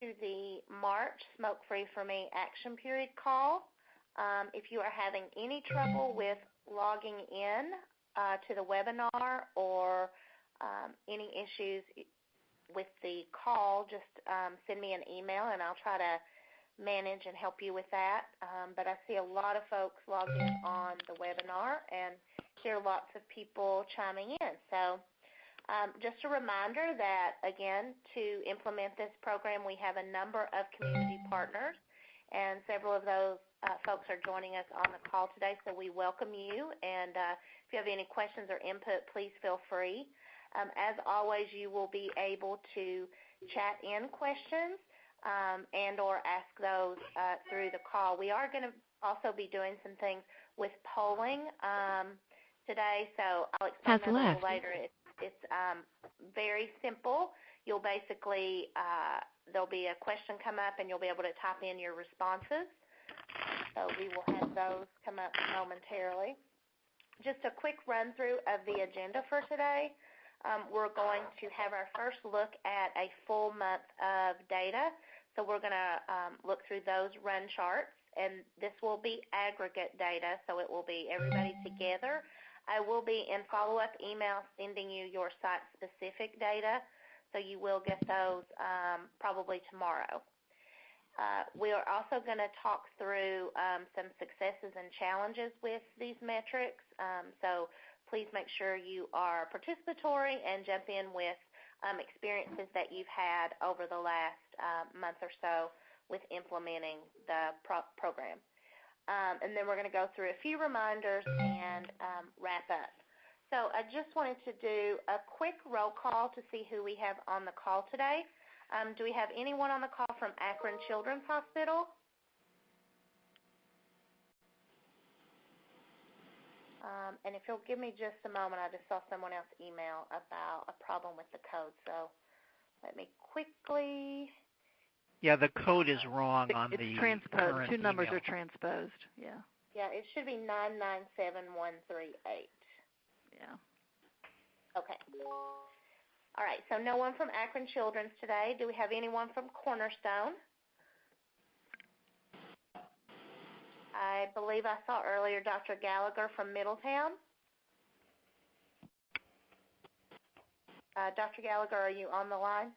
to the March Smoke Free for Me Action Period call. If you are having any trouble with logging in to the webinar or any issues with the call, just send me an email and I'll try to manage and help you with that. But I see a lot of folks logged in on the webinar and hear lots of people chiming in. So just a reminder that, again, to implement this program, we have a number of community partners, and several of those folks are joining us on the call today, so we welcome you. And if you have any questions or input, please feel free. As always, you will be able to chat in questions and or ask those through the call. We are going to also be doing some things with polling today, so I'll explain that a little later. It's very simple. You'll basically, there'll be a question come up and you'll be able to type in your responses. So we will have those come up momentarily. Just a quick run through of the agenda for today. We're going to have our first look at a full month of data. So we're going to look through those run charts, and this will be aggregate data, so it will be everybody together. I will be in follow-up email sending you your site-specific data, so you will get those probably tomorrow. We are also going to talk through some successes and challenges with these metrics, so please make sure you are participatory and jump in with experiences that you've had over the last month or so with implementing the program. And then we're going to go through a few reminders and wrap up. So I just wanted to do a quick roll call to see who we have on the call today. Do we have anyone on the call from Akron Children's Hospital? And if you'll give me just a moment, I just saw someone else email about a problem with the code. So let me quickly... Yeah, the code is wrong on the transposed. Two numbers email. are transposed. Yeah. Yeah, it should be 997138. Yeah. Okay. All right, so no one from Akron Children's today. Do we have anyone from Cornerstone? I believe I saw earlier Dr. Gallagher from Middletown. Dr. Gallagher, are you on the line?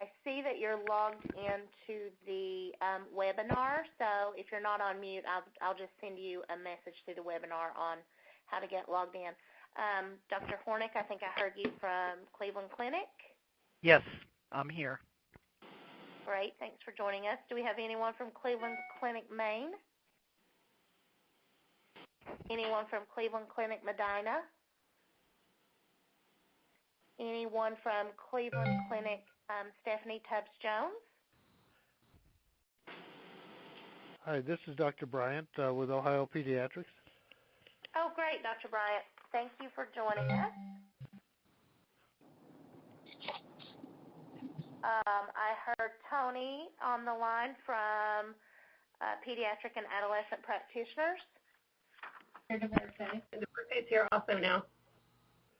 I see that you're logged into the webinar, so if you're not on mute, I'll just send you a message through the webinar on how to get logged in. Dr. Hornick, I think I heard you from Cleveland Clinic. Yes, I'm here. Great, thanks for joining us. Do we have anyone from Cleveland Clinic, Maine? Anyone from Cleveland Clinic, Medina? Anyone from Cleveland Clinic, Stephanie Tubbs-Jones? Hi, this is Dr. Bryant with Ohio Pediatrics. Oh, great, Dr. Bryant. Thank you for joining us. I heard Tony on the line from Pediatric and Adolescent Practitioners. The birthday's here also now.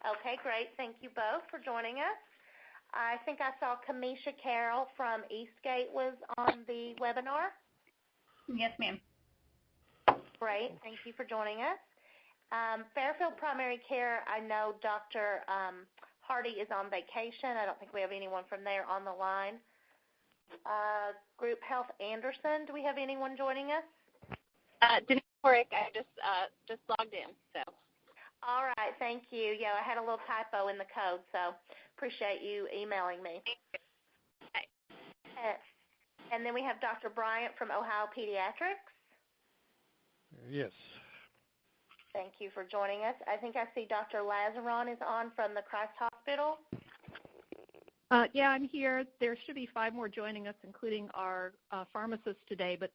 Okay, great. Thank you both for joining us. I think I saw Kamisha Carroll from Eastgate was on the webinar. Yes, ma'am. Great. Thank you for joining us. Fairfield Primary Care, I know Dr. Hardy is on vacation. I don't think we have anyone from there on the line. Group Health Anderson, do we have anyone joining us? Denise Horick, I just logged in. So. All right, thank you. Yeah, I had a little typo in the code, so appreciate you emailing me. Okay. And then we have Dr. Bryant from Ohio Pediatrics. Yes. Thank you for joining us. I think I see Dr. Lazaron is on from the Christ Hospital. Yeah, I'm here. There should be 5 more joining us, including our pharmacists today, but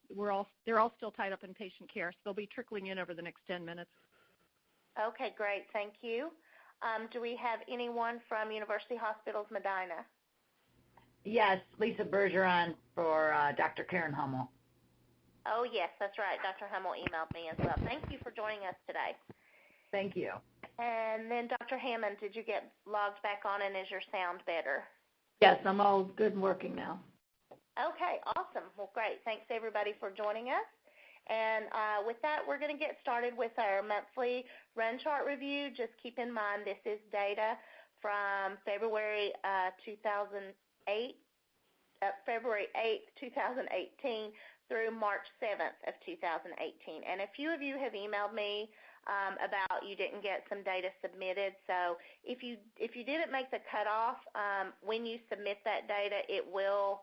they're all still tied up in patient care, so they'll be trickling in over the next 10 minutes. Okay, great. Thank you. Do we have anyone from University Hospitals Medina? Yes, Lisa Bergeron for Dr. Karen Hummel. Oh, yes, that's right. Dr. Hummel emailed me as well. Thank you for joining us today. Thank you. And then Dr. Hammond, did you get logged back on, and is your sound better? Yes, I'm all good and working now. Okay, awesome. Well, great. Thanks, everybody, for joining us. And with that, we're going to get started with our monthly run chart review. Just keep in mind this is data from February 8th, 2018 through March 7th of 2018. And a few of you have emailed me about you didn't get some data submitted. So if you didn't make the cutoff, when you submit that data, it will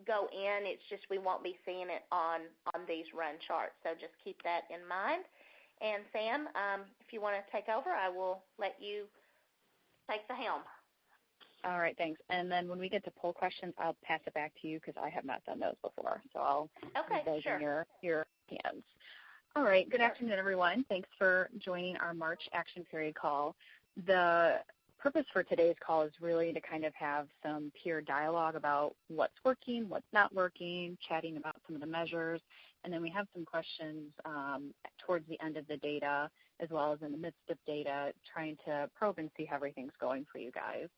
go in. It's just we won't be seeing it on these run charts. So just keep that in mind. And Sam, if you want to take over, I will let you take the helm. All right, thanks. And then when we get to poll questions, I'll pass it back to you because I have not done those before. So I'll leave those in your hands. All right, good afternoon, everyone. Thanks for joining our March Action Period call. The purpose for today's call is really to kind of have some peer dialogue about what's working, what's not working, chatting about some of the measures, and then we have some questions towards the end of the data as well as in the midst of data, trying to probe and see how everything's going for you guys.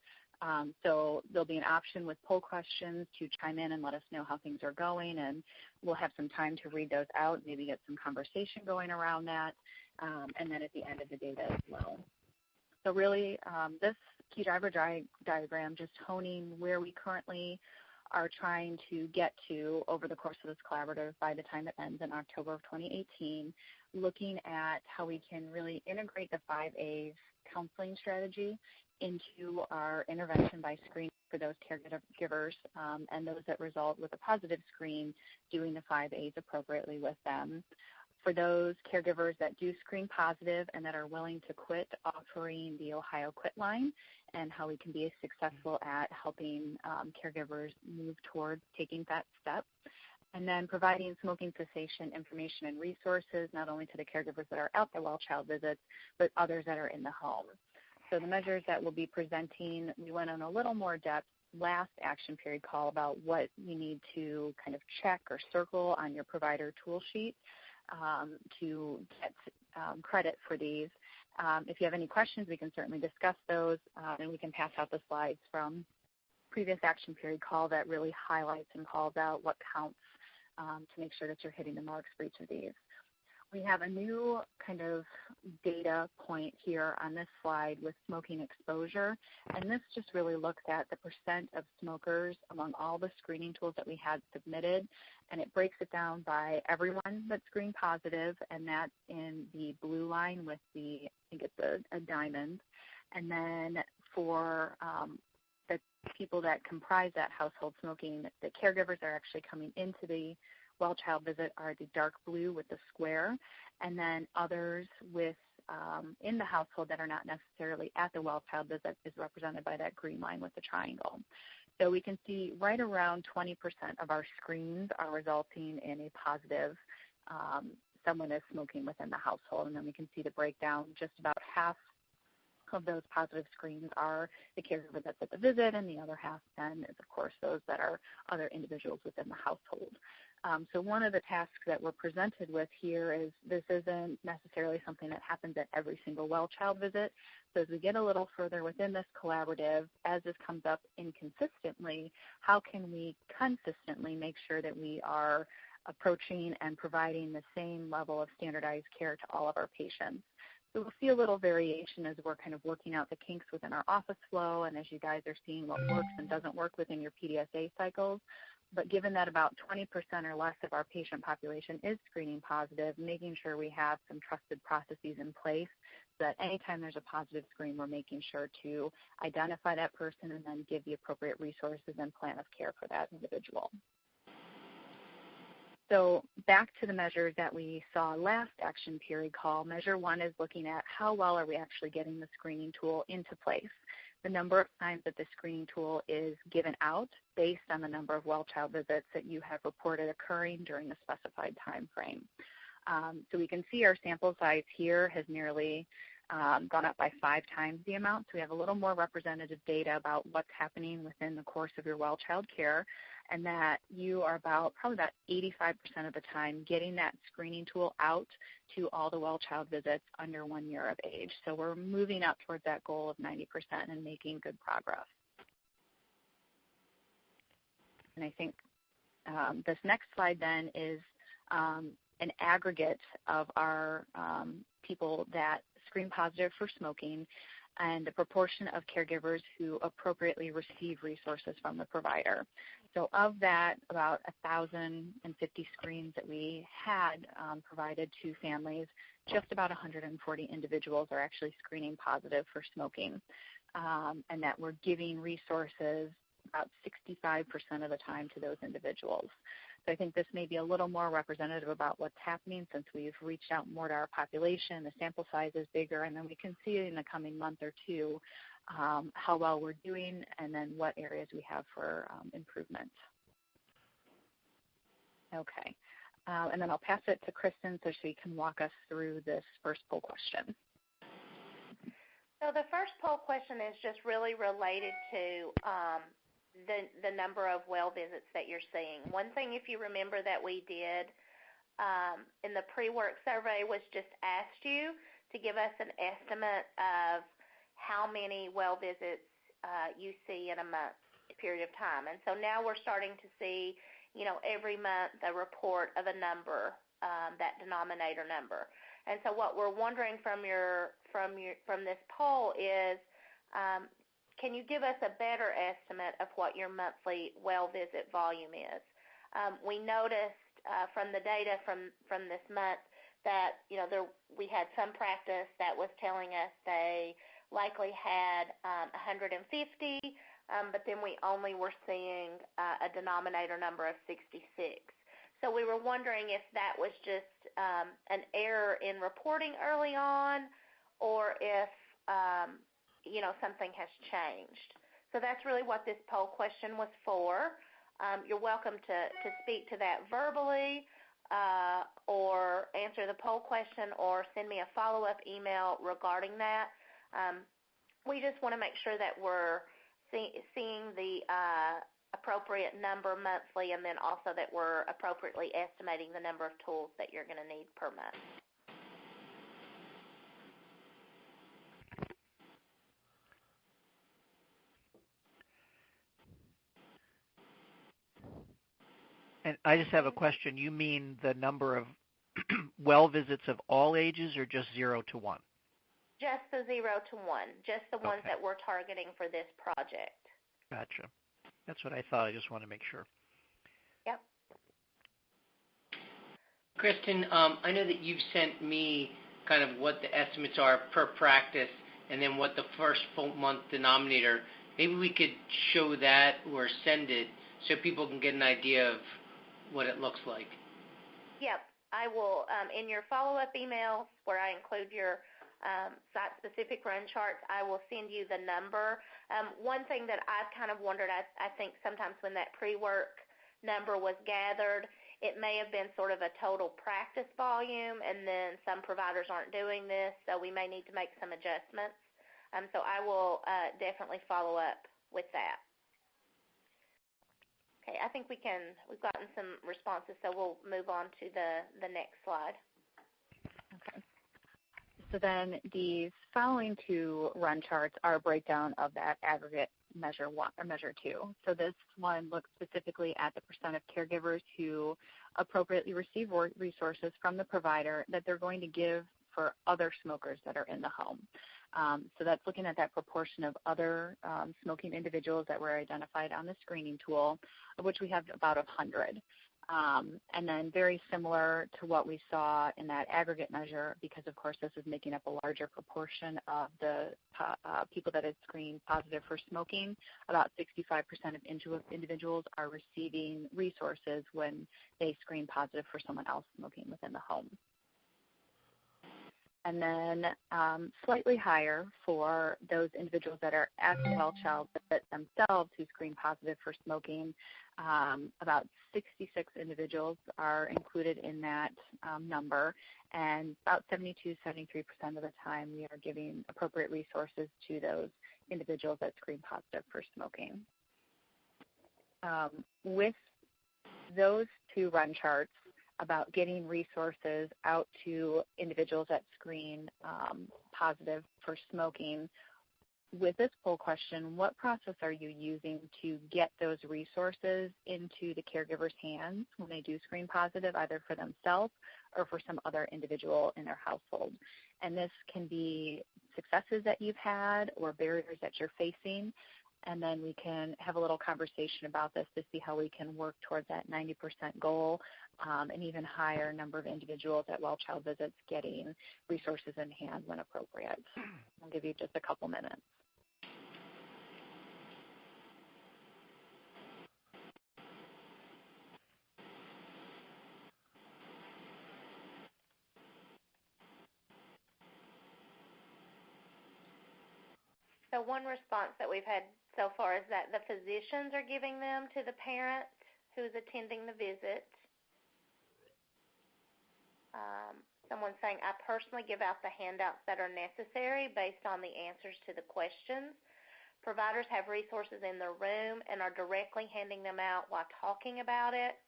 So there'll be an option with poll questions to chime in and let us know how things are going, and we'll have some time to read those out, maybe get some conversation going around that, and then at the end of the data as well. So really, this key driver diagram just honing where we currently are trying to get to over the course of this collaborative by the time it ends in October of 2018, looking at how we can really integrate the 5 A's counseling strategy into our intervention by screening for those caregivers and those that result with a positive screen, doing the 5 A's appropriately with them. For those caregivers that do screen positive and that are willing to quit, offering the Ohio Quit Line and how we can be successful at helping caregivers move towards taking that step. And then providing smoking cessation information and resources, not only to the caregivers that are at the well child visits, but others that are in the home. So the measures that we'll be presenting, we went in a little more depth last action period call about what you need to kind of check or circle on your provider tool sheet to get credit for these. If you have any questions, we can certainly discuss those, and we can pass out the slides from previous action period call that really highlights and calls out what counts to make sure that you're hitting the marks for each of these. We have a new kind of data point here on this slide with smoking exposure, and this just really looks at the percent of smokers among all the screening tools that we had submitted, and it breaks it down by everyone that's screened positive, and that's in the blue line with the, I think it's a diamond, and then for the people that comprise that household smoking, the caregivers are actually coming into the well child visit are the dark blue with the square, and then others with in the household that are not necessarily at the well child visit is represented by that green line with the triangle. So we can see right around 20% of our screens are resulting in a positive someone is smoking within the household, and then we can see the breakdown. Just about half of those positive screens are the caregiver that's at the visit, and the other half then is, of course, those that are other individuals within the household. So one of the tasks that we're presented with here is this isn't necessarily something that happens at every single well child visit. So as we get a little further within this collaborative, as this comes up inconsistently, how can we consistently make sure that we are approaching and providing the same level of standardized care to all of our patients? So we'll see a little variation as we're kind of working out the kinks within our office flow and as you guys are seeing what works and doesn't work within your PDSA cycles. But given that about 20% or less of our patient population is screening positive, making sure we have some trusted processes in place so that anytime there's a positive screen, we're making sure to identify that person and then give the appropriate resources and plan of care for that individual. So back to the measures that we saw last action period call, measure 1 is looking at how well are we actually getting the screening tool into place. The number of times that the screening tool is given out based on the number of well child visits that you have reported occurring during the specified time frame. So we can see our sample size here has nearly gone up by 5 times the amount. So we have a little more representative data about what's happening within the course of your well child care, and that you are probably about 85% of the time getting that screening tool out to all the well child visits under 1 year of age. So we're moving up towards that goal of 90% and making good progress. And I think this next slide then is an aggregate of our people that screen positive for smoking and the proportion of caregivers who appropriately receive resources from the provider. So of that, about 1,050 screens that we had provided to families, just about 140 individuals are actually screening positive for smoking, and that we're giving resources about 65% of the time to those individuals. So I think this may be a little more representative about what's happening since we've reached out more to our population, the sample size is bigger, and then we can see in the coming month or two how well we're doing and then what areas we have for improvement. Okay, and then I'll pass it to Kristen so she can walk us through this first poll question. So the first poll question is just really related to the number of well visits that you're seeing. One thing, if you remember, that we did in the pre-work survey was just asked you to give us an estimate of how many well visits you see in a month period of time. And so now we're starting to see, every month a report of a number, that denominator number. And so what we're wondering from this poll is, can you give us a better estimate of what your monthly well visit volume is? We noticed from the data from this month that we had some practice that was telling us they likely had 150, but then we only were seeing a denominator number of 66. So we were wondering if that was just an error in reporting early on, or if something has changed. So that's really what this poll question was for. You're welcome to speak to that verbally, or answer the poll question, or send me a follow-up email regarding that. We just want to make sure that we're seeing the appropriate number monthly, and then also that we're appropriately estimating the number of tools that you're going to need per month. And I just have a question. You mean the number of well visits of all ages, or just 0 to 1? Just the 0 to 1, just the ones that we're targeting for this project. Gotcha. That's what I thought. I just want to make sure. Yep. Kristen, I know that you've sent me kind of what the estimates are per practice and then what the first full month denominator. Maybe we could show that or send it so people can get an idea of what it looks like. Yep. I will, in your follow-up emails where I include your site-specific run charts, I will send you the number. One thing that I've kind of wondered, I think sometimes when that pre-work number was gathered, it may have been sort of a total practice volume, and then some providers aren't doing this, so we may need to make some adjustments. So I will definitely follow up with that. Okay, I think we've gotten some responses, so we'll move on to the next slide. Okay. So then the following two run charts are a breakdown of that aggregate measure 1 or measure 2. So this one looks specifically at the percent of caregivers who appropriately receive resources from the provider that they're going to give for other smokers that are in the home. So that's looking at that proportion of other smoking individuals that were identified on the screening tool, of which we have about 100. And then very similar to what we saw in that aggregate measure, because of course this is making up a larger proportion of the people that had screened positive for smoking, about 65% of individuals are receiving resources when they screen positive for someone else smoking within the home. and then slightly higher for those individuals that are at the well child visit themselves who screen positive for smoking. About 66 individuals are included in that number, and about 72-73% of the time we are giving appropriate resources to those individuals that screen positive for smoking. With those two run charts about getting resources out to individuals that screen positive for smoking, with this poll question, what process are you using to get those resources into the caregiver's hands when they do screen positive, either for themselves or for some other individual in their household? And this can be successes that you've had or barriers that you're facing, and then we can have a little conversation about this to see how we can work towards that 90% goal, and even higher number of individuals at well child visits getting resources in hand when appropriate. I'll give you just a couple minutes. So one response that we've had so far is that the physicians are giving them to the parent who is attending the visit. Someone's saying, I personally give out the handouts that are necessary based on the answers to the questions. Providers have resources in their room and are directly handing them out while talking about it.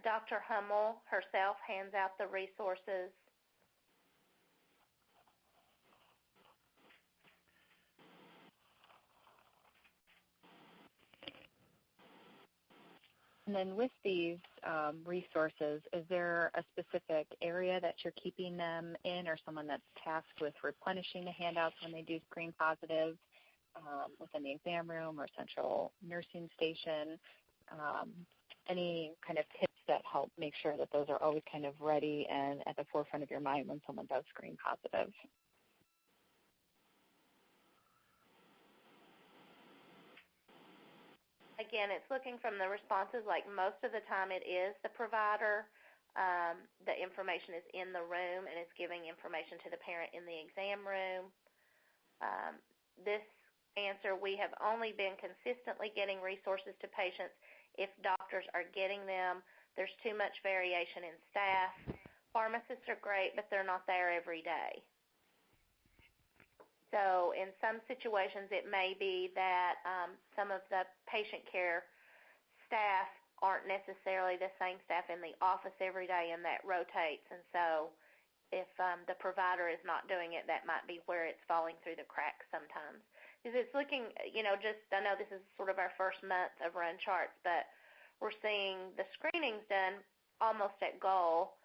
Dr. Hummel herself hands out the resources. And then with these resources, is there a specific area that you're keeping them in, or someone that's tasked with replenishing the handouts when they do screen positive within the exam room or central nursing station? Any kind of tips that help make sure that those are always kind of ready and at the forefront of your mind when someone does screen positive? Again, it's looking from the responses, like most of the time it is the provider. The information is in the room and is giving information to the parent in the exam room. This answer, we have only been consistently getting resources to patients if doctors are getting them. There's too much variation in staff. Pharmacists are great, but they're not there every day. So in some situations, it may be that some of the patient care staff aren't necessarily the same staff in the office every day, and that rotates. And so if the provider is not doing it, that might be where it's falling through the cracks sometimes. Because it's looking, I know this is sort of our first month of run charts, but we're seeing the screenings done almost at goal,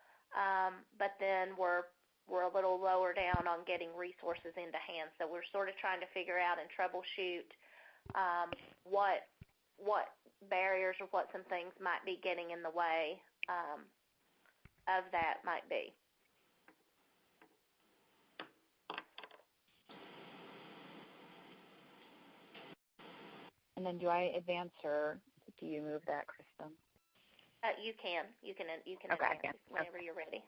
but then we're a little lower down on getting resources into hand. So we're sort of trying to figure out and troubleshoot what barriers or what some things might be getting in the way of that might be. And then do I advance, or do you move that, Kristen? You can okay, advance whenever you're ready.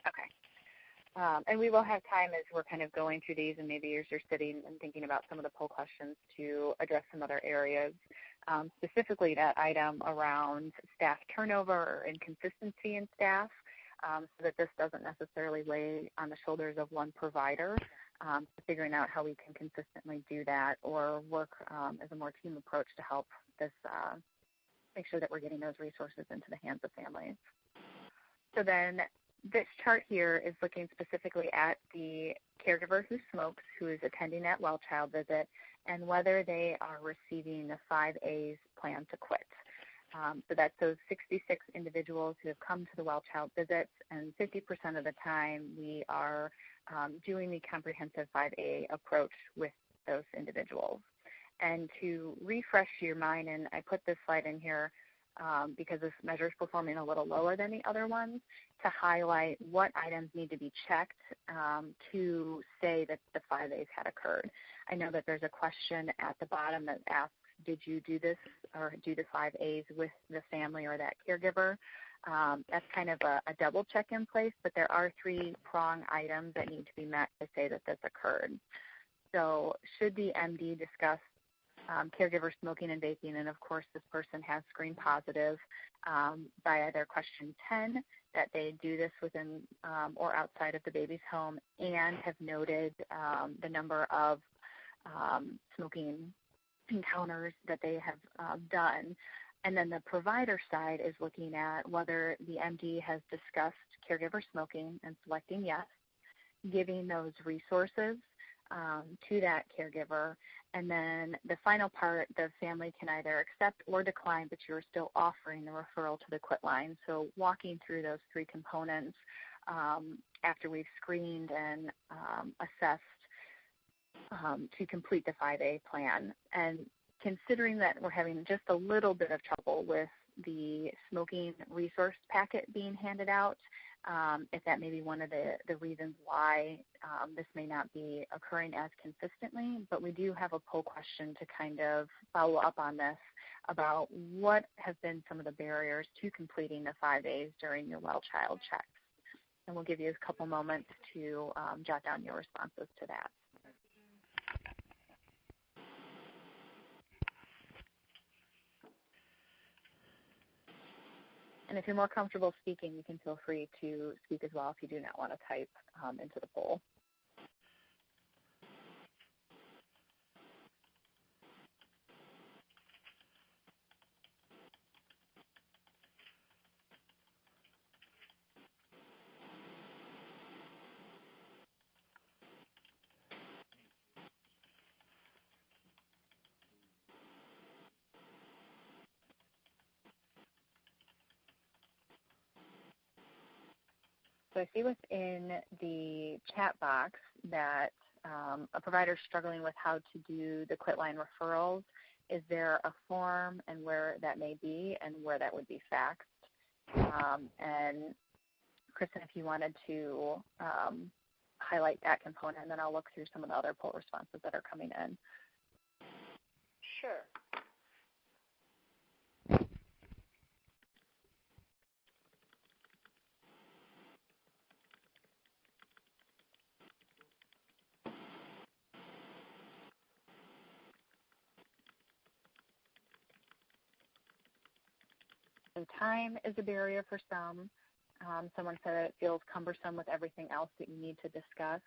Okay. And we will have time as we're kind of going through these, and maybe as you're sitting and thinking about some of the poll questions, to address some other areas, specifically that item around staff turnover or inconsistency in staff, so that this doesn't necessarily lay on the shoulders of one provider. Figuring out how we can consistently do that, or work as a more team approach to help this make sure that we're getting those resources into the hands of families. So then this chart here is looking specifically at the caregiver who smokes, who is attending that well child visit, and whether they are receiving the 5 A's plan to quit. So that's those 66 individuals who have come to the well child visits, and 50% of the time we are doing the comprehensive 5A approach with those individuals. And to refresh your mind, and I put this slide in here because this measure is performing a little lower than the other ones, to highlight what items need to be checked to say that the 5As had occurred. I know that there's a question at the bottom that asks, did you do this or do the 5As with the family or that caregiver? That's kind of a double check in place, but there are 3-prong items that need to be met to say that this occurred. So should the MD discuss caregiver smoking and vaping, and of course this person has screened positive by either question 10, that they do this within or outside of the baby's home, and have noted the number of smoking encounters that they have done. And then the provider side is looking at whether the MD has discussed caregiver smoking and selecting yes, giving those resources to that caregiver. And then the final part, the family can either accept or decline, but you're still offering the referral to the quit line. So walking through those 3 components after we've screened and assessed to complete the 5A plan. And considering that we're having just a little bit of trouble with the smoking resource packet being handed out, if that may be one of the reasons why this may not be occurring as consistently, but we do have a poll question to kind of follow up on this about what have been some of the barriers to completing the 5As during your well-child checks. And we'll give you a couple moments to jot down your responses to that. And if you're more comfortable speaking, you can feel free to speak as well if you do not want to type into the poll. So I see within the chat box that a provider is struggling with how to do the quit line referrals. Is there a form and where that may be and where that would be faxed? And Kristen, if you wanted to highlight that component, and then I'll look through some of the other poll responses that are coming in. Sure. So time is a barrier for some. Someone said it feels cumbersome with everything else that you need to discuss.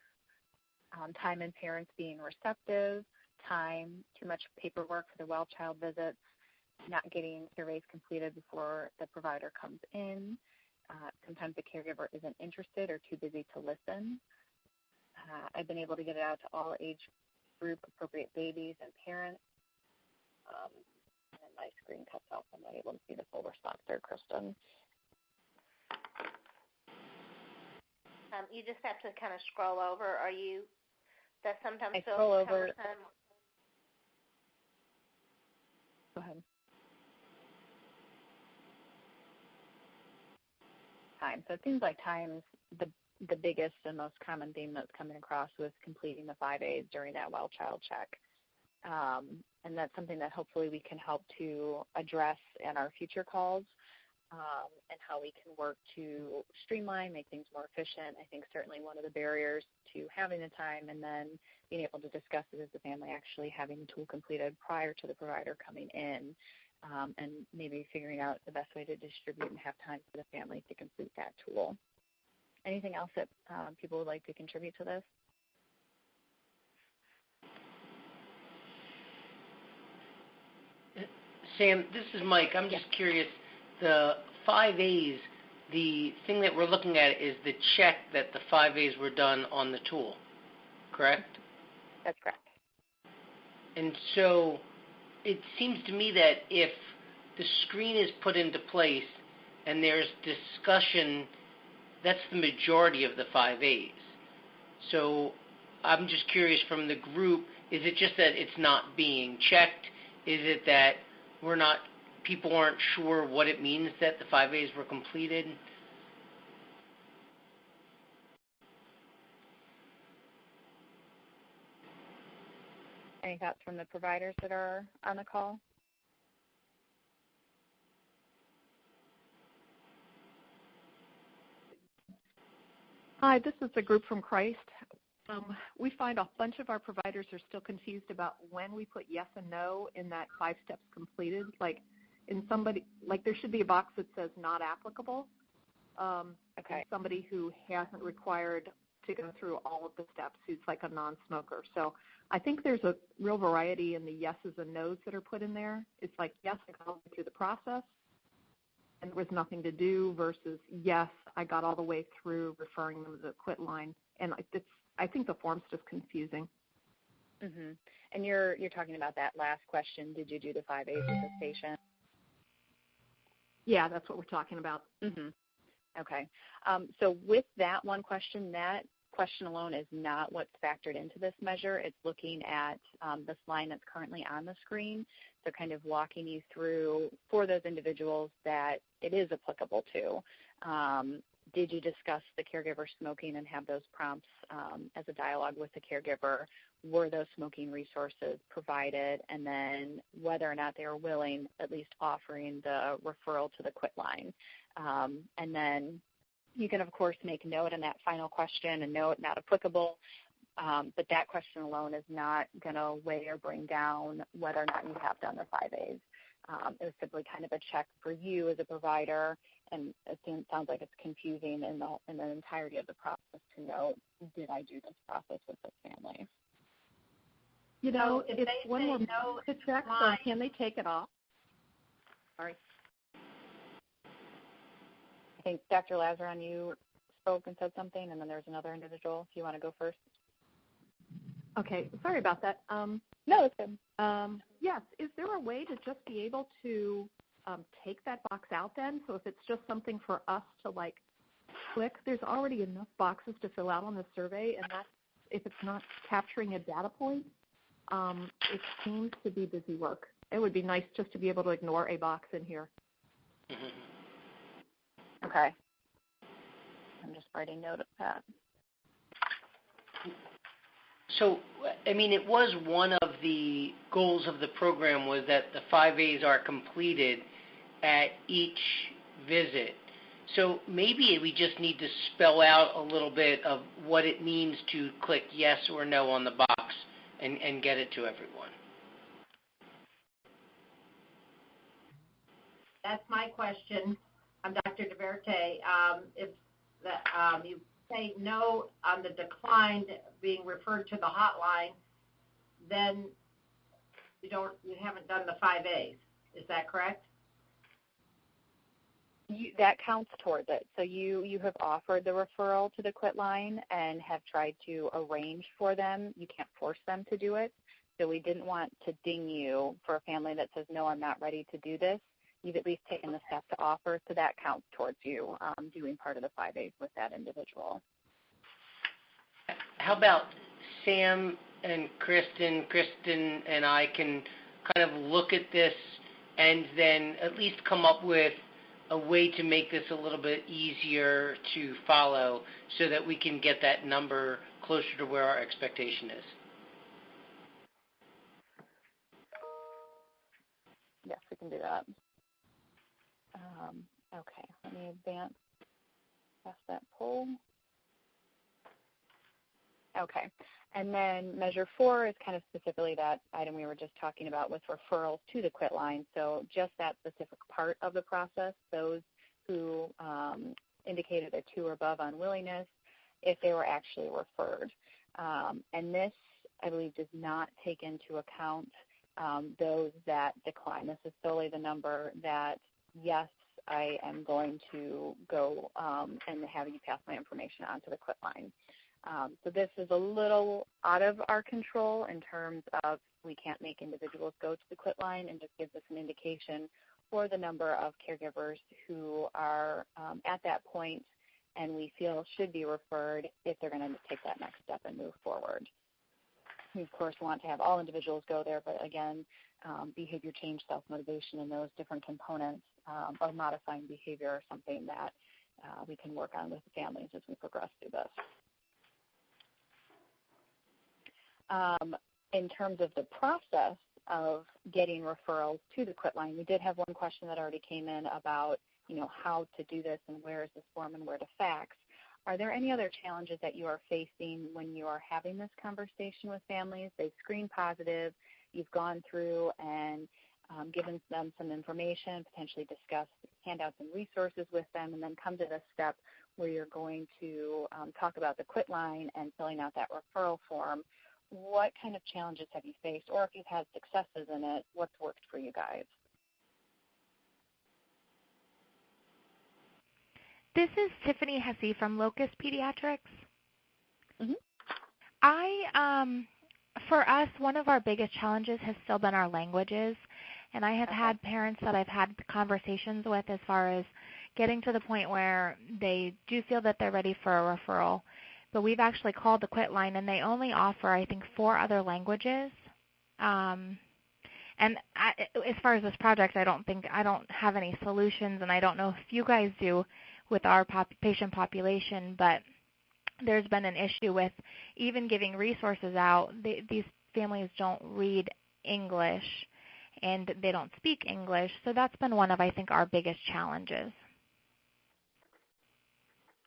Time and parents being receptive, time, too much paperwork for the well child visits, not getting surveys completed before the provider comes in. Sometimes the caregiver isn't interested or too busy to listen. I've been able to get it out to all age group appropriate babies and parents. And my screen cuts off. I'm not able to see the full response there, Kristen. You just have to kind of scroll over. That sometimes I feels scroll over. cumbersome. Go ahead. Time. So it seems like time's the biggest and most common theme that's coming across with completing the 5As during that well child check. And that's something that hopefully we can help to address in our future calls, and how we can work to streamline, make things more efficient. I think certainly one of the barriers to having the time and then being able to discuss it as a family, actually having the tool completed prior to the provider coming in, and maybe figuring out the best way to distribute and have time for the family to complete that tool. Anything else that people would like to contribute to this? Sam, this is Mike. I'm just curious. The 5As, the thing that we're looking at is the check that the 5As were done on the tool, correct? That's correct. And so it seems to me that if the screen is put into place and there's discussion, that's the majority of the 5As. So I'm just curious from the group, is it just that it's not being checked? Is it that we're not people aren't sure what it means that the 5As were completed? Any thoughts from the providers that are on the call? Hi, this is the group from Christ. We find a bunch of our providers are still confused about when we put yes and no in that 5 steps completed. Like there should be a box that says not applicable. Okay. Somebody who hasn't required to go through all of the steps, who's like a non-smoker. So I think there's a real variety in the yeses and nos that are put in there. It's like, yes, I got all the way through the process and there was nothing to do, versus, yes, I got all the way through referring them to the quit line. And I think the form's just confusing. Mm-hmm. And you're talking about that last question, did you do the 5As with this patient? Yeah, that's what we're talking about. Mm-hmm. Okay. So with that one question, that question alone is not what's factored into this measure. It's looking at this line that's currently on the screen, so kind of walking you through for those individuals that it is applicable to. Did you discuss the caregiver smoking and have those prompts as a dialogue with the caregiver? Were those smoking resources provided? And then whether or not they are willing, at least offering the referral to the quit line. And then you can, of course, make note in that final question and note not applicable, but that question alone is not going to weigh or bring down whether or not you have done the 5As. It was simply kind of a check for you as a provider, and it sounds like it's confusing in the entirety of the process to know, did I do this process with this family? You know, if one more no to check, so can they take it off? Sorry. I think Dr. Lazaron, you spoke and said something, and then there's another individual. If you want to go first. Okay, sorry about that. No, it's good. Yes, is there a way to just be able to take that box out then? So if it's just something for us to like click, there's already enough boxes to fill out on the survey, and that's, if it's not capturing a data point, it seems to be busy work. It would be nice just to be able to ignore a box in here. Okay. I'm just writing note of that. So, I mean, it was one of the goals of the program was that the 5As are completed at each visit. So maybe we just need to spell out a little bit of what it means to click yes or no on the box and get it to everyone. That's my question. I'm Dr. DeVerte. If you say no on the declined being referred to the hotline, then you haven't done the 5As. Is that correct? That counts towards it. So you have offered the referral to the quit line and have tried to arrange for them. You can't force them to do it. So we didn't want to ding you for a family that says, no, I'm not ready to do this. You've at least taken the step to offer, so that counts towards you doing part of the 5As with that individual. How about Sam and Kristen? Kristen and I can kind of look at this and then at least come up with a way to make this a little bit easier to follow so that we can get that number closer to where our expectation is. Yes, we can do that. Okay, let me advance past that poll. Okay, and then measure 4 is kind of specifically that item we were just talking about with referrals to the quit line. So just that specific part of the process, those who indicated a 2 or above unwillingness, if they were actually referred. And this, I believe, does not take into account those that decline. This is solely the number that, yes, I am going to go and have you pass my information on to the quit line. So this is a little out of our control in terms of we can't make individuals go to the quit line, and just gives us an indication for the number of caregivers who are at that point and we feel should be referred if they're going to take that next step and move forward. we, of course, want to have all individuals go there, but again, behavior change, self-motivation, and those different components of modifying behavior are something that we can work on with the families as we progress through this. In terms of the process of getting referrals to the quit line, we did have one question that already came in about, how to do this and where is this form and where to fax. Are there any other challenges that you are facing when you are having this conversation with families? They've screened positive, you've gone through and given them some information, potentially discussed handouts and resources with them, and then come to the step where you're going to talk about the quit line and filling out that referral form. What kind of challenges have you faced, or if you've had successes in it, what's worked for you guys? This is Tiffany Hesse from Locus Pediatrics. Mm-hmm. For us, one of our biggest challenges has still been our languages, and I have had parents that I've had conversations with as far as getting to the point where they do feel that they're ready for a referral, but we've actually called the quit line, and they only offer, I think, 4 other languages. And as far as this project, I don't have any solutions, and I don't know if you guys do with our patient population, but there's been an issue with even giving resources out. These families don't read English, and they don't speak English, so that's been one of, I think, our biggest challenges.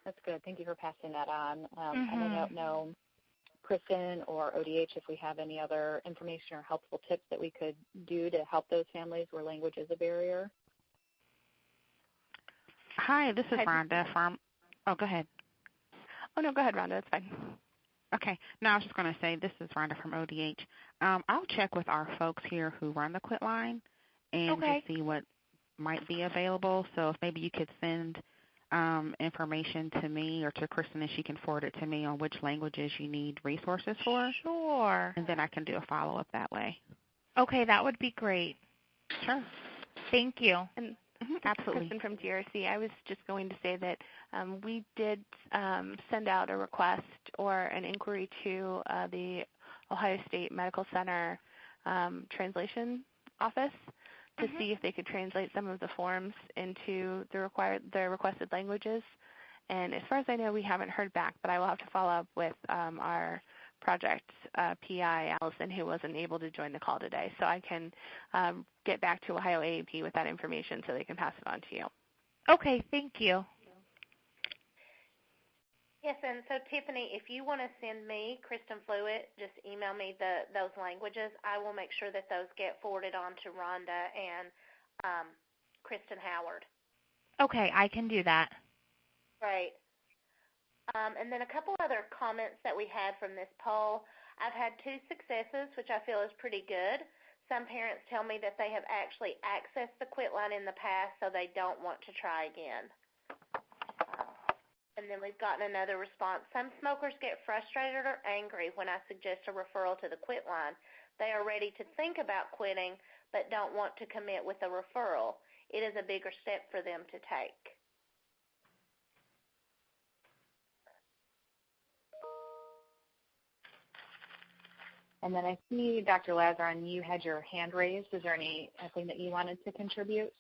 That's good. Thank you for passing that on. And I don't know, Kristen or ODH, if we have any other information or helpful tips that we could do to help those families where language is a barrier. Hi, this is Rhonda from, go ahead. Oh, no, go ahead, Rhonda. It's fine. Okay. No, I was just going to say this is Rhonda from ODH. I'll check with our folks here who run the quit line and just see what might be available. So if maybe you could send information to me or to Kristen and she can forward it to me on which languages you need resources for. Sure. And then I can do a follow-up that way. Okay, that would be great. Sure. Thank you. And absolutely. Kristen from DRC, I was just going to say that we did send out a request or an inquiry to the Ohio State Medical Center translation office to see if they could translate some of the forms into the requested languages. And as far as I know, we haven't heard back, but I will have to follow up with our project PI, Allison, who wasn't able to join the call today. So I can get back to Ohio AAP with that information so they can pass it on to you. Okay, thank you. Yes, and so Tiffany, if you want to send me, Kristen Fluitt, just email me those languages. I will make sure that those get forwarded on to Rhonda and Kristen Howard. Okay, I can do that. Great. And then a couple other comments that we had from this poll. I've had 2 successes, which I feel is pretty good. Some parents tell me that they have actually accessed the quit line in the past, so they don't want to try again. And then we've gotten another response. Some smokers get frustrated or angry when I suggest a referral to the quit line. They are ready to think about quitting, but don't want to commit with a referral. It is a bigger step for them to take. And then I see, Dr. Lazaron, you had your hand raised. Is there anything that you wanted to contribute?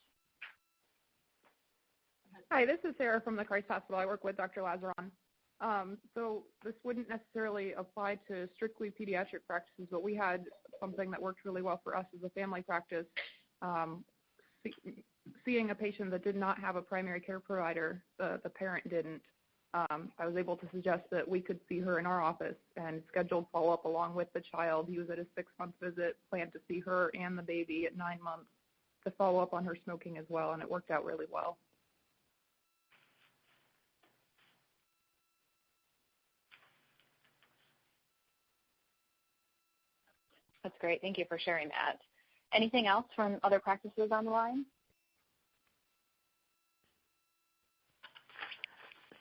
Hi, this is Sarah from the Christ Hospital. I work with Dr. Lazaron. So this wouldn't necessarily apply to strictly pediatric practices, but we had something that worked really well for us as a family practice. Seeing a patient that did not have a primary care provider, the parent didn't. I was able to suggest that we could see her in our office and scheduled follow-up along with the child. He was at a 6-month visit, planned to see her and the baby at 9 months to follow up on her smoking as well, and it worked out really well. That's great. Thank you for sharing that. Anything else from other practices on the line?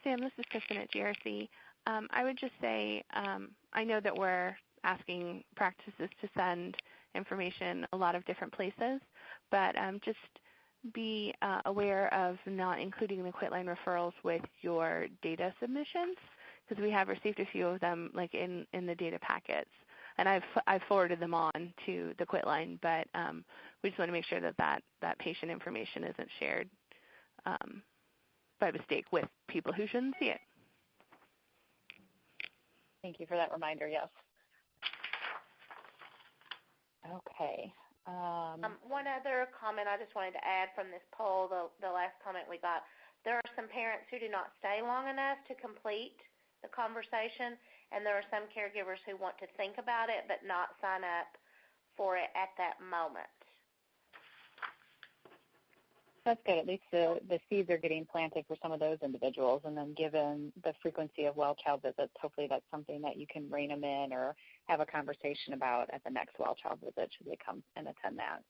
Sam, this is Kristen at GRC. I would just say I know that we're asking practices to send information a lot of different places, but just be aware of not including the quitline referrals with your data submissions, because we have received a few of them like in the data packets. and I've forwarded them on to the quit line, but we just want to make sure that patient information isn't shared by mistake with people who shouldn't see it. Thank you for that reminder, yes. Okay. One other comment I just wanted to add from this poll, the last comment we got, there are some parents who do not stay long enough to complete the conversation, and there are some caregivers who want to think about it but not sign up for it at that moment. That's good. At least the seeds are getting planted for some of those individuals, and then given the frequency of well child visits, hopefully that's something that you can rein them in or have a conversation about at the next well child visit should they come and attend that.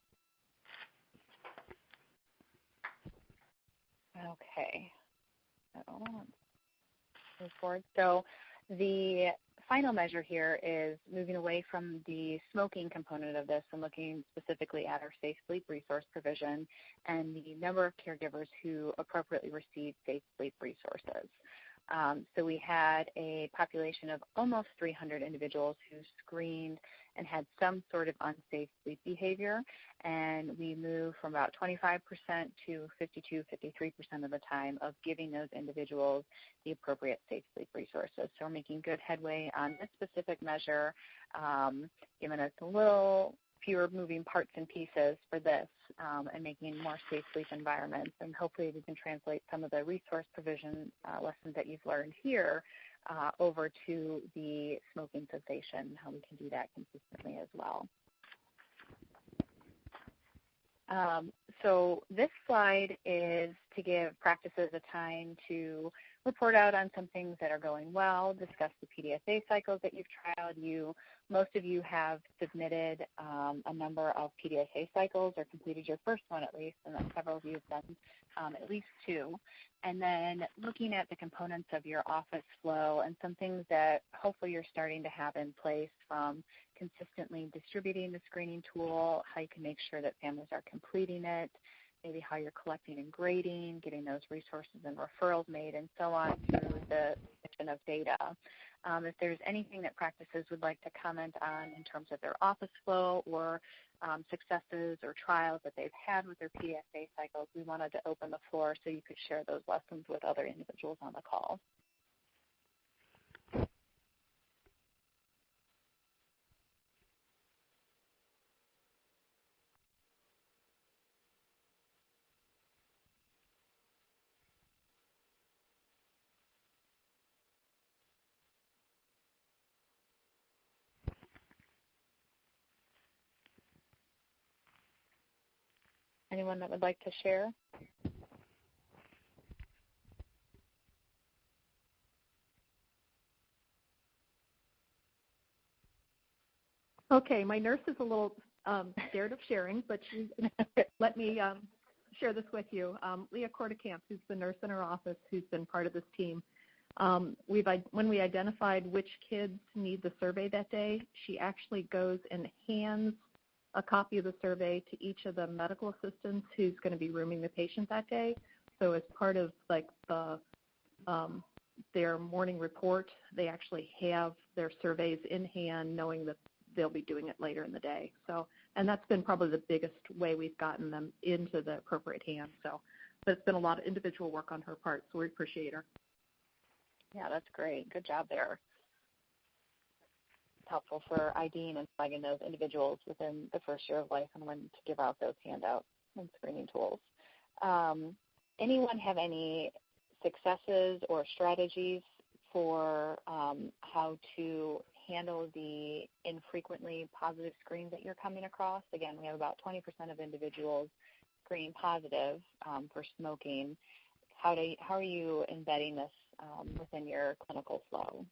Okay. Move forward. So the final measure here is moving away from the smoking component of this and looking specifically at our safe sleep resource provision and the number of caregivers who appropriately receive safe sleep resources. So we had a population of almost 300 individuals who screened and had some sort of unsafe sleep behavior, and we moved from about 25% to 52, 53% of the time of giving those individuals the appropriate safe sleep resources. So we're making good headway on this specific measure, giving us a little fewer moving parts and pieces for this and making more safe sleep environments. And hopefully we can translate some of the resource provision lessons that you've learned here over to the smoking cessation, how we can do that consistently as well. So this slide is to give practices a time to report out on some things that are going well, discuss the PDSA cycles that you've trialed. Most of you have submitted a number of PDSA cycles or completed your first one at least, and then several of you have done at least two. And then looking at the components of your office flow and some things that hopefully you're starting to have in place, from consistently distributing the screening tool, how you can make sure that families are completing it, maybe how you're collecting and grading, getting those resources and referrals made, and so on through the section of data. If there's anything that practices would like to comment on in terms of their office flow or successes or trials that they've had with their PDSA cycles, we wanted to open the floor so you could share those lessons with other individuals on the call. Anyone that would like to share? Okay, my nurse is a little scared of sharing, but she's let me share this with you. Leah Cordekamp, who's the nurse in our office, who's been part of this team, when we identified which kids need the survey that day, she actually goes and hands a copy of the survey to each of the medical assistants who's going to be rooming the patient that day. So as part of like their morning report, they actually have their surveys in hand, knowing that they'll be doing it later in the day. So, and that's been probably the biggest way we've gotten them into the appropriate hands. So, but it's been a lot of individual work on her part, so we appreciate her. Yeah, that's great. Good job there. It's helpful for IDing and flagging those individuals within the first year of life and when to give out those handouts and screening tools. Anyone have any successes or strategies for how to handle the infrequently positive screens that you're coming across? Again, we have about 20% of individuals screen positive for smoking. How are you embedding this within your clinical flow?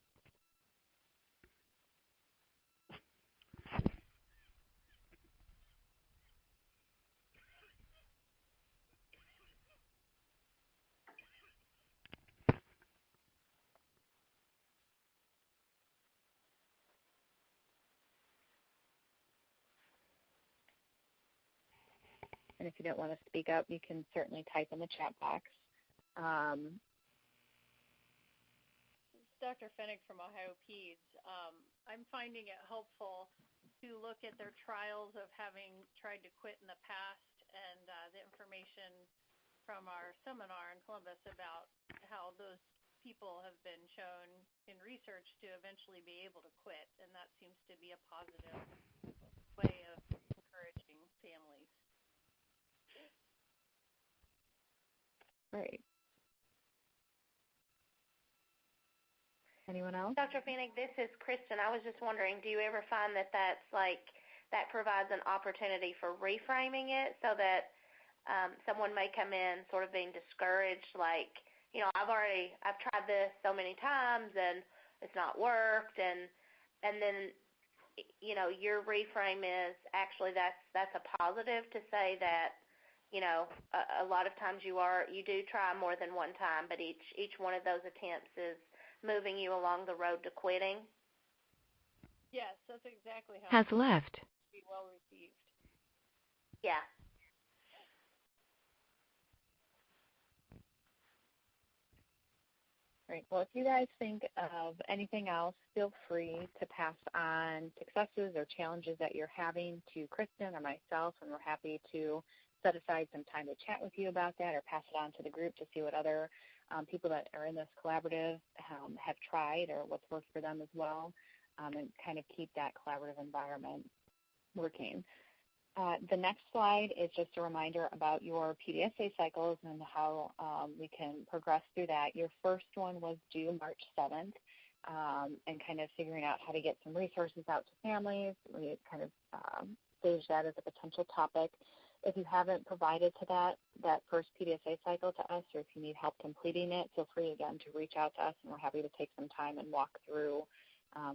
And if you don't want to speak up, you can certainly type in the chat box. Dr. Fennick from Ohio Peds. I'm finding it helpful to look at their trials of having tried to quit in the past and the information from our seminar in Columbus about how those people have been shown in research to eventually be able to quit, and that seems to be a positive way of encouraging families. Great. Anyone else? Dr. Fennick, this is Kristen. I was just wondering, do you ever find that that provides an opportunity for reframing it so that someone may come in sort of being discouraged, like, I've tried this so many times and it's not worked, and then your reframe is actually that's a positive to say that a lot of times you do try more than one time, but each one of those attempts is moving you along the road to quitting? Yes, that's exactly how has left. Be well received. Yeah. Great. Well, if you guys think of anything else, feel free to pass on successes or challenges that you're having to Kristen or myself, and we're happy to set aside some time to chat with you about that or pass it on to the group to see what other people that are in this collaborative have tried or what's worked for them as well, and kind of keep that collaborative environment working. The next slide is just a reminder about your PDSA cycles and how we can progress through that. Your first one was due March 7th, and kind of figuring out how to get some resources out to families. We kind of staged that as a potential topic. If you haven't provided to that first PDSA cycle to us, or if you need help completing it, feel free again to reach out to us, and we're happy to take some time and walk through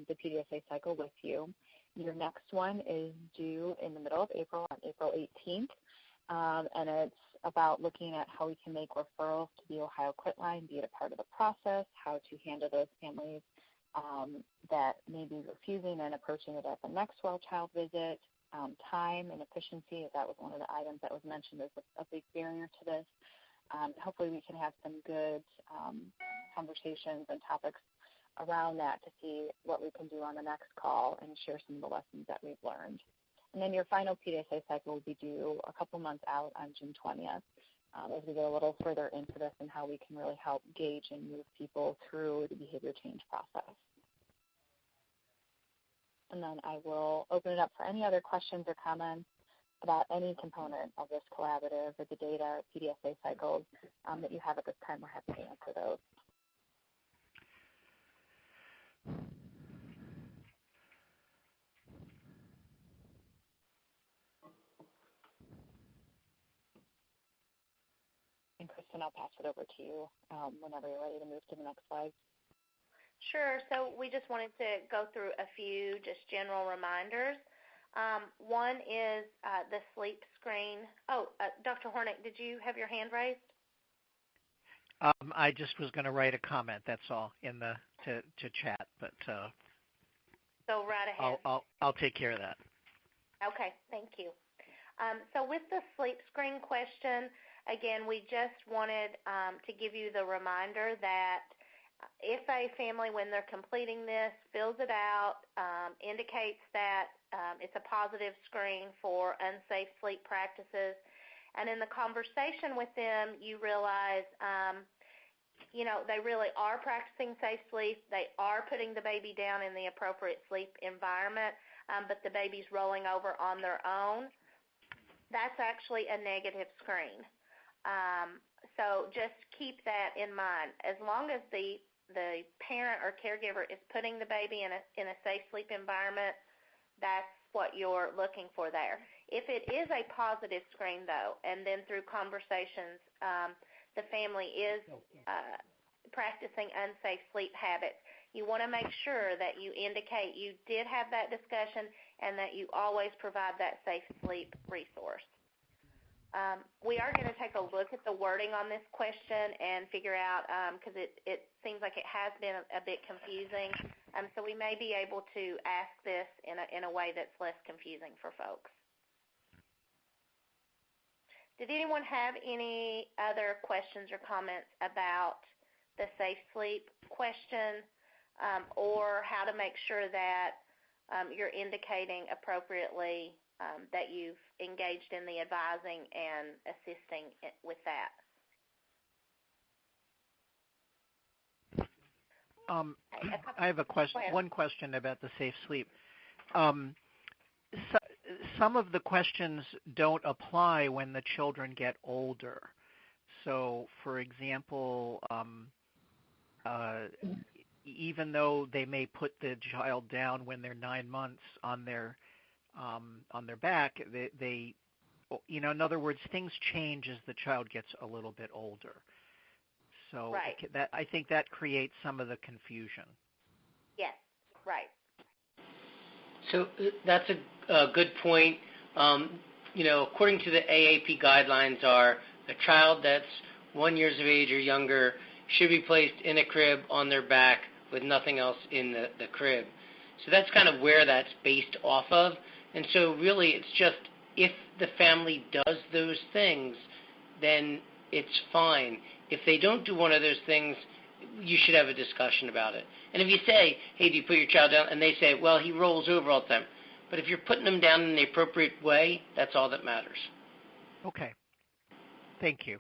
the PDSA cycle with you. Your next one is due in the middle of April, on April 18th, and it's about looking at how we can make referrals to the Ohio Quit Line, be it a part of the process, how to handle those families that may be refusing and approaching it at the next well-child visit. Time and efficiency, that was one of the items that was mentioned as a big barrier to this. Hopefully we can have some good conversations and topics around that to see what we can do on the next call and share some of the lessons that we've learned. And then your final PDSA cycle will be due a couple months out on June 20th as we get a little further into this and how we can really help gauge and move people through the behavior change process. And then I will open it up for any other questions or comments about any component of this collaborative or the data or PDSA cycles that you have at this time. We're happy to answer those. And Kristen, I'll pass it over to you whenever you're ready to move to the next slide. Sure. So we just wanted to go through a few just general reminders. One is the sleep screen. Dr. Hornick, did you have your hand raised? I just was going to write a comment. That's all in the to chat, but so right ahead. I'll take care of that. Okay, thank you. So with the sleep screen question, again, we just wanted to give you the reminder that if a family, when they're completing this, fills it out, indicates that it's a positive screen for unsafe sleep practices, and in the conversation with them, you realize, they really are practicing safe sleep. They are putting the baby down in the appropriate sleep environment, but the baby's rolling over on their own. That's actually a negative screen. So just keep that in mind. As long as the parent or caregiver is putting the baby in a safe sleep environment, that's what you're looking for there. If it is a positive screen, though, and then through conversations, the family is practicing unsafe sleep habits, you want to make sure that you indicate you did have that discussion and that you always provide that safe sleep resource. We are going to take a look at the wording on this question and figure out, because it seems like it has been a bit confusing, so we may be able to ask this in a way that's less confusing for folks. Did anyone have any other questions or comments about the safe sleep question? or how to make sure that you're indicating appropriately that you've engaged in the advising and assisting with that. I have a question. One question about the safe sleep. Some of the questions don't apply when the children get older. So, for example, even though they may put the child down when they're 9 months on their back, they in other words, things change as the child gets a little bit older. So right. I think that creates some of the confusion. Yes, right. So that's a good point. According to the AAP guidelines, a child that's 1 year of age or younger should be placed in a crib on their back with nothing else in the crib. So that's kind of where that's based off of. And so really it's just if the family does those things, then it's fine. If they don't do one of those things, you should have a discussion about it. And if you say, hey, do you put your child down? And they say, well, he rolls over all the time. But if you're putting them down in the appropriate way, that's all that matters. Okay. Thank you.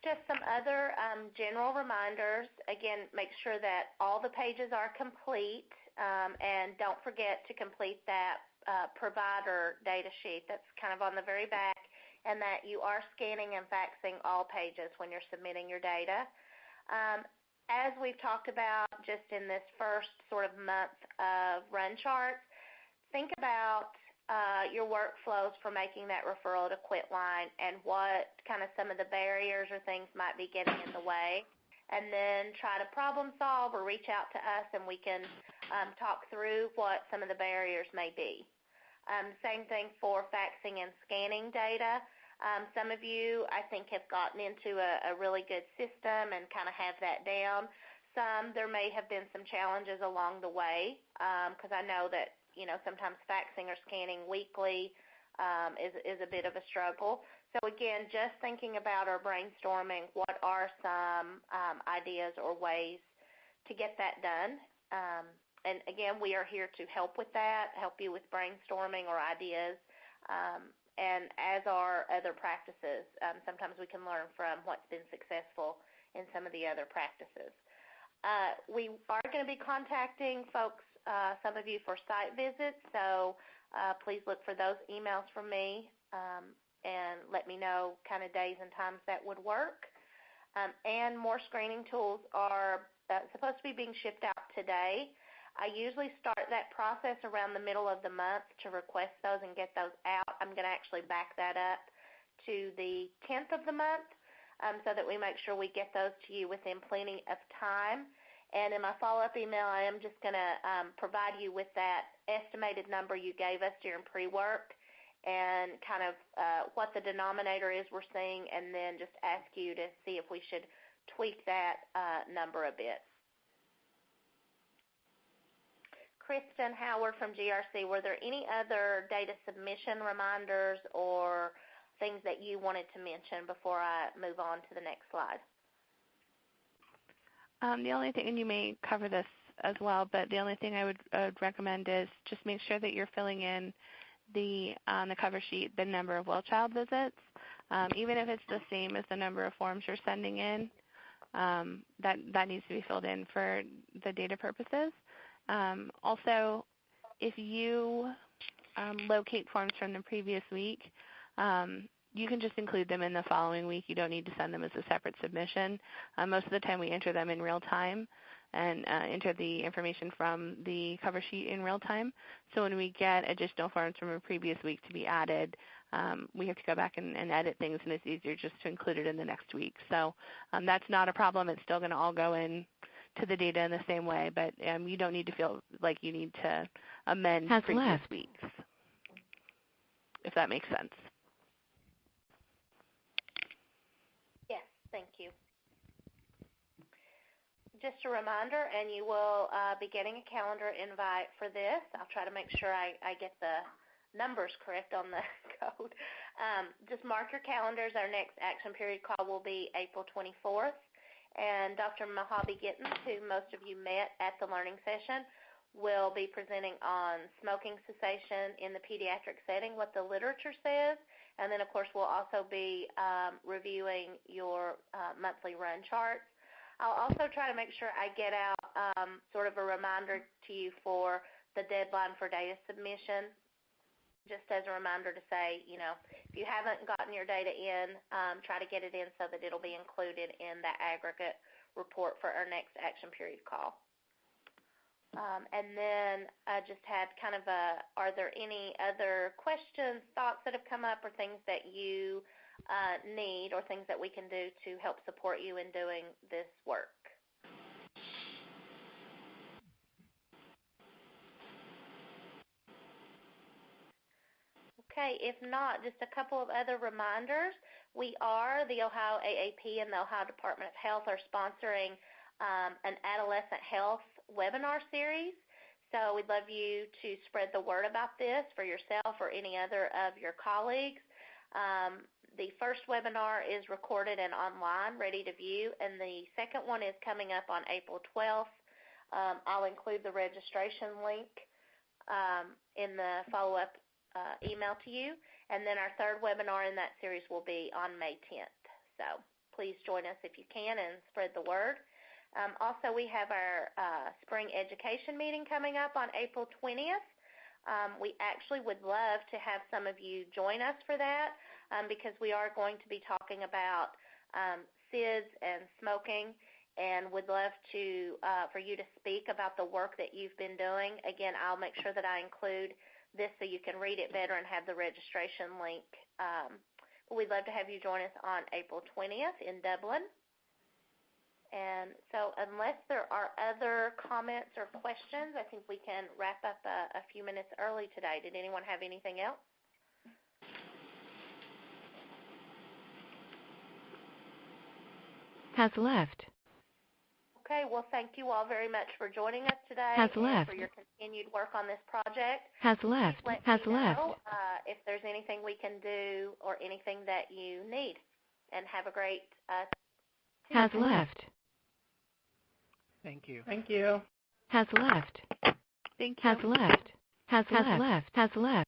Just some other general reminders. Again, make sure that all the pages are complete, and don't forget to complete that provider data sheet that's kind of on the very back, and that you are scanning and faxing all pages when you're submitting your data. As we've talked about just in this first sort of month of run charts, think about your workflows for making that referral to Quitline and what kind of some of the barriers or things might be getting in the way, and then try to problem solve or reach out to us and we can talk through what some of the barriers may be. Same thing for faxing and scanning data. Some of you, I think, have gotten into a really good system and kind of have that down. Some, there may have been some challenges along the way because I know that sometimes faxing or scanning weekly is a bit of a struggle. So again, just thinking about or brainstorming what are some ideas or ways to get that done. And again, we are here to help with that, help you with brainstorming or ideas. And as are other practices. Sometimes we can learn from what's been successful in some of the other practices. We are going to be contacting folks, some of you, for site visits, so please look for those emails from me and let me know kind of days and times that would work. And more screening tools are supposed to be being shipped out today. I usually start that process around the middle of the month to request those and get those out. I'm going to actually back that up to the 10th of the month so that we make sure we get those to you within plenty of time. And in my follow-up email, I am just going to provide you with that estimated number you gave us during pre-work and kind of what the denominator is we're seeing, and then just ask you to see if we should tweak that number a bit. Kristen Howard from GRC, were there any other data submission reminders or things that you wanted to mention before I move on to the next slide? The only thing, and you may cover this as well, but the only thing I would recommend is just make sure that you're filling in on the cover sheet the number of well-child visits. Even if it's the same as the number of forms you're sending in, that needs to be filled in for the data purposes. Also, if you locate forms from the previous week, you can just include them in the following week. You don't need to send them as a separate submission. Most of the time we enter them in real time and enter the information from the cover sheet in real time. So when we get additional forms from a previous week to be added, we have to go back and edit things, and it's easier just to include it in the next week. So that's not a problem. It's still going to all go in to the data in the same way, but you don't need to feel like you need to amend previous weeks, if that makes sense. Yes, thank you. Just a reminder, and you will be getting a calendar invite for this. I'll try to make sure I get the numbers correct on the code. Just mark your calendars. Our next action period call will be April 24th. And Dr. Mojave Gittens, who most of you met at the learning session, will be presenting on smoking cessation in the pediatric setting, what the literature says. And then, of course, we'll also be reviewing your monthly run charts. I'll also try to make sure I get out sort of a reminder to you for the deadline for data submission, just as a reminder to say, if you haven't gotten your data in, try to get it in so that it'll be included in that aggregate report for our next action period call. And then I just had kind of are there any other questions, thoughts that have come up, or things that you need, or things that we can do to help support you in doing this work? Okay, if not, just a couple of other reminders. We are, the Ohio AAP and the Ohio Department of Health are sponsoring an adolescent health webinar series. So we'd love you to spread the word about this for yourself or any other of your colleagues. The first webinar is recorded and online, ready to view, and the second one is coming up on April 12th. I'll include the registration link in the follow-up email to you. And then our third webinar in that series will be on May 10th. So please join us if you can and spread the word. Also, we have our spring education meeting coming up on April 20th. We actually would love to have some of you join us for that because we are going to be talking about SIDS and smoking, and would love to for you to speak about the work that you've been doing. Again, I'll make sure that I include this so you can read it better and have the registration link. We'd love to have you join us on April 20th in Dublin. And so unless there are other comments or questions, I think we can wrap up a few minutes early today. Did anyone have anything else? Has left. Okay, well, thank you all very much for joining us today Has and left. for your continued work on this project. Has left. Has left. If there's anything we can do or anything that you need. And have a great Has left. Thank you. Thank you. Has left. Thank you. Has left. Has left. Has left.